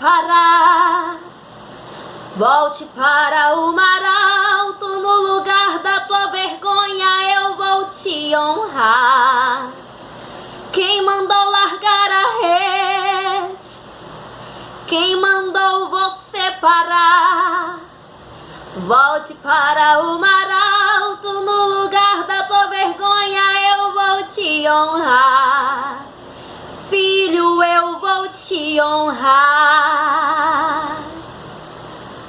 separar. Volte para o mar alto, no lugar da tua vergonha eu vou te honrar. Quem mandou largar a rede? Quem mandou você parar? Volte para o mar alto, no lugar da tua vergonha eu vou te honrar. Filho, eu vou te honrar.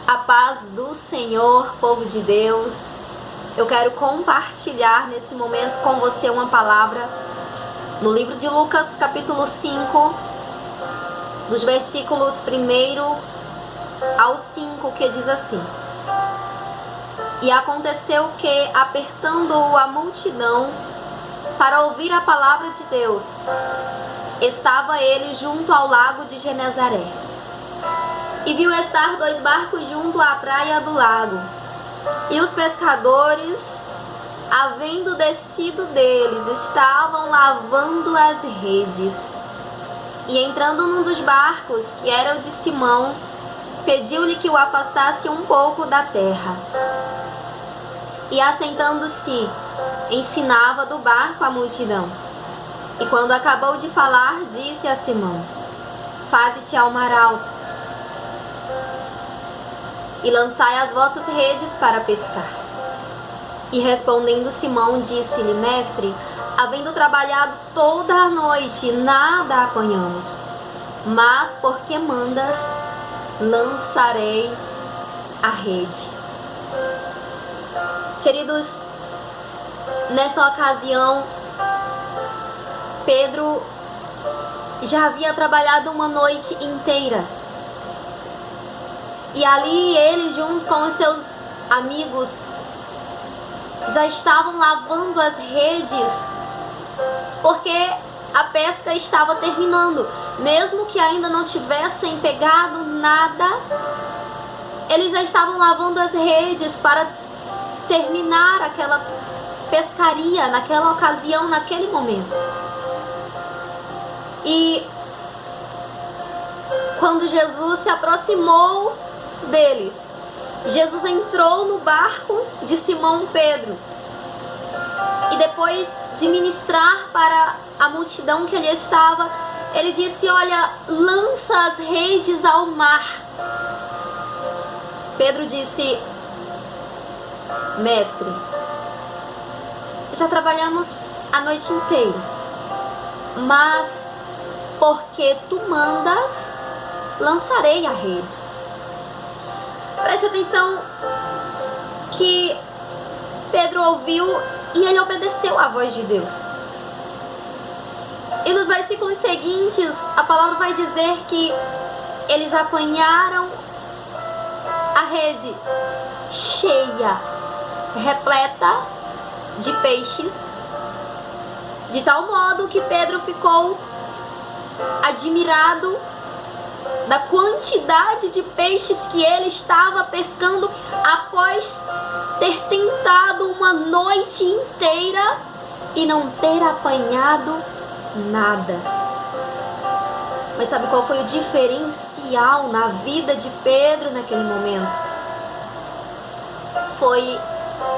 A paz do Senhor, povo de Deus. Eu quero compartilhar nesse momento com você uma palavra no livro de Lucas, capítulo 5, dos versículos 1 ao 5, que diz assim: E aconteceu que, apertando-o a multidão para ouvir a palavra de Deus, estava ele junto ao lago de Genezaré. E viu estar 2 barcos junto à praia do lago. E os pescadores, havendo descido deles, estavam lavando as redes. E entrando num dos barcos, que era o de Simão, pediu-lhe que o afastasse um pouco da terra. E assentando-se, ensinava do barco a multidão. E quando acabou de falar, disse a Simão: Faze-te ao mar alto e lançai as vossas redes para pescar. E respondendo Simão, disse-lhe: Mestre, havendo trabalhado toda a noite, nada apanhamos. Mas porque mandas, lançarei a rede. Queridos, nesta ocasião, Pedro já havia trabalhado uma noite inteira. E ali ele, junto com os seus amigos, já estavam lavando as redes, porque a pesca estava terminando. Mesmo que ainda não tivessem pegado nada, eles já estavam lavando as redes para terminar aquela pescaria naquela ocasião, naquele momento. E quando Jesus se aproximou deles, Jesus entrou no barco de Simão Pedro e depois de ministrar para a multidão que ali estava, ele disse: olha, lança as redes ao mar. Pedro disse: Mestre, já trabalhamos a noite inteira, mas porque tu mandas, lançarei a rede. Preste atenção que Pedro ouviu e ele obedeceu à voz de Deus. E nos versículos seguintes, a palavra vai dizer que eles apanharam a rede cheia, repleta de peixes, de tal modo que Pedro ficou admirado da quantidade de peixes que ele estava pescando após ter tentado uma noite inteira e não ter apanhado nada. Mas sabe qual foi o diferencial na vida de Pedro naquele momento? Foi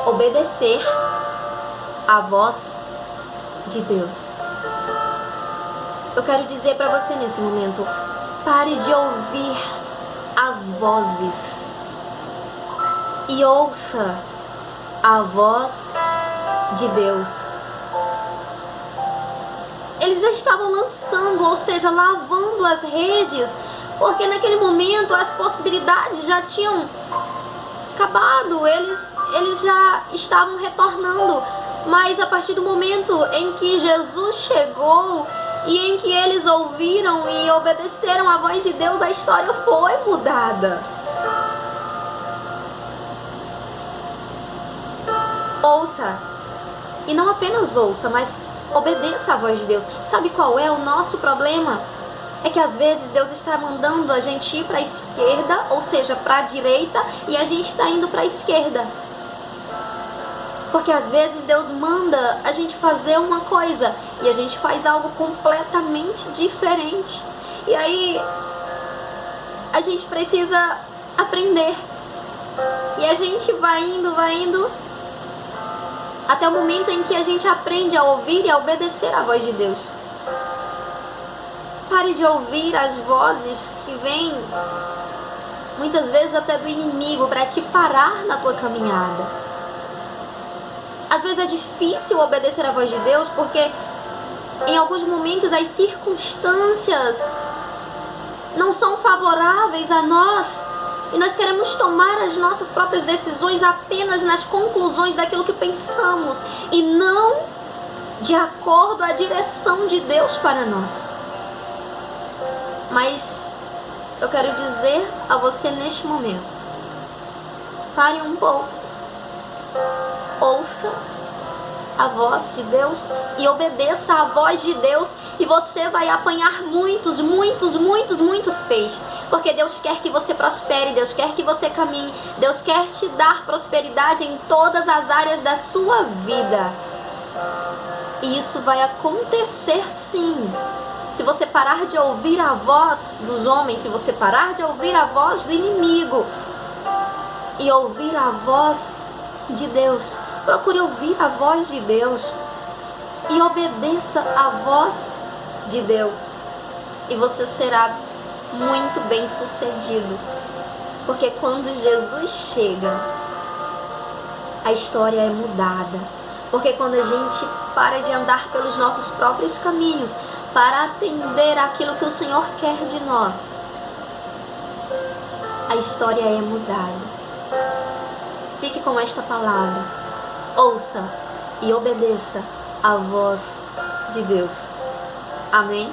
obedecer à voz de Deus. Eu quero dizer para você nesse momento: pare de ouvir as vozes e ouça a voz de Deus. Eles já estavam lançando, ou seja, lavando as redes, porque naquele momento as possibilidades já tinham acabado, eles já estavam retornando. Mas a partir do momento em que Jesus chegou e em que eles ouviram e obedeceram à voz de Deus, a história foi mudada. Ouça, e não apenas ouça, mas obedeça à voz de Deus. Sabe qual é o nosso problema? É que às vezes Deus está mandando a gente ir para a esquerda, ou seja, para a direita, e a gente está indo para a esquerda. Porque às vezes Deus manda a gente fazer uma coisa e a gente faz algo completamente diferente. E aí a gente precisa aprender. E a gente vai indo, até o momento em que a gente aprende a ouvir e a obedecer a voz de Deus. Pare de ouvir as vozes que vêm, muitas vezes até do inimigo, para te parar na tua caminhada. Às vezes é difícil obedecer a voz de Deus, porque em alguns momentos as circunstâncias não são favoráveis a nós. E nós queremos tomar as nossas próprias decisões apenas nas conclusões daquilo que pensamos e não de acordo à direção de Deus para nós. Mas eu quero dizer a você neste momento: pare um pouco, ouça a voz de Deus e obedeça a voz de Deus, e você vai apanhar muitos peixes, porque Deus quer que você prospere, Deus quer que você caminhe, Deus quer te dar prosperidade em todas as áreas da sua vida. E isso vai acontecer sim, se você parar de ouvir a voz dos homens, se você parar de ouvir a voz do inimigo e ouvir a voz de Deus. Procure ouvir a voz de Deus e obedeça a voz de Deus, e você será muito bem sucedido, porque quando Jesus chega, a história é mudada. Porque quando a gente para de andar pelos nossos próprios caminhos para atender aquilo que o Senhor quer de nós, a história é mudada. Fique com esta palavra. Ouça e obedeça a voz de Deus. Amém?